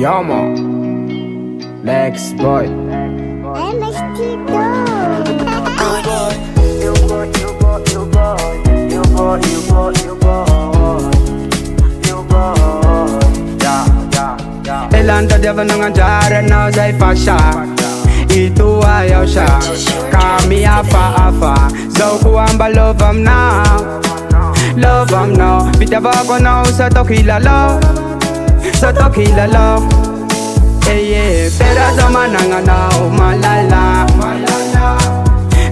Yama, LEX boy. Ilanda dia mengajar na saya fasha. Itu ayaw siya. Kami apa-apa. So kuamba love am now. Love am now. Bitaba ko now sa to kilala. Sa to kilala. Pera zaman nga now malala.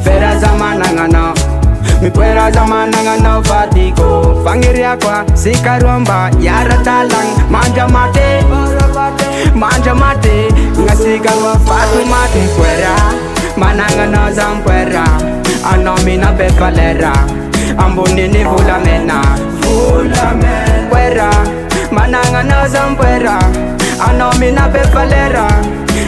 Pera zaman nga now. Mipoera zaman nga now fatiko. Pangiria kwa sikaromba yara talang manja mate. Manja mate ngasika wa fatu mate poera. Mananga no zampoera. Anomina befalera. Amboni ni fulamena. Fulamena poera. Mananga no zampoera. Anomina befalera.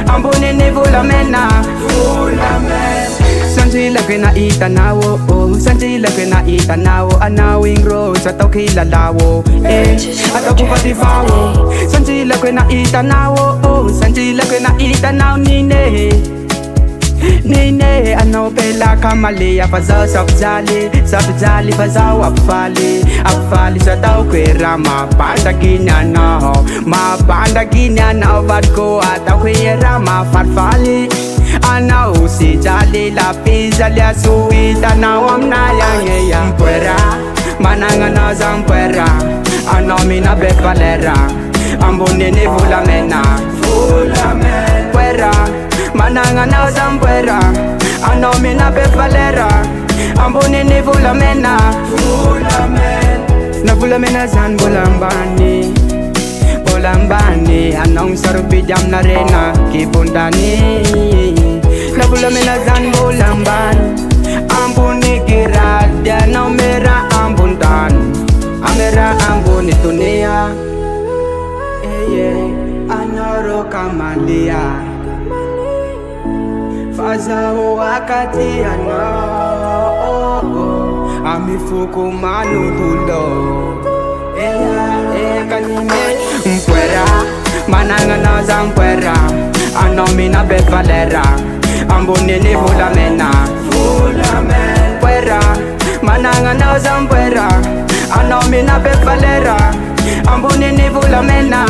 Amboni ni fulamena. Fulamena. Sanjila kena itanawo, sanjila kena itanawo. Anawing rose ataw kilalawo, ataw kupatifawo. Sanjila kena itanawo, sanjila kena itanaw nine. Nine ano pela kamalia fazaw sabjali fazaw apfali sa taw kwera mapanda ginyana ho mapanda ginyana vadko ataw kwera mafarfali ana usi jali la pizza lia suita na wamna ya mpoera mananga na zampoera anomina befalera ambone ne fulamena poera mananga na zampoera anomina befalera ambone ne fulamena na fulamena zan bolambani anong sarupi jam na rena kipundani na fulamena zan bolamban ambuni kiradia na mera ambundan amera ambuni tunia anoro kamalia fazaho wakati ano amifuku manu tulo kanime mpoera mananga na zampoera anomina befalera ambone ne fulamena poera mananga na zampoera anomina befalera ambone ne fulamena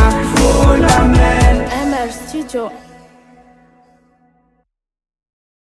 MR Studio.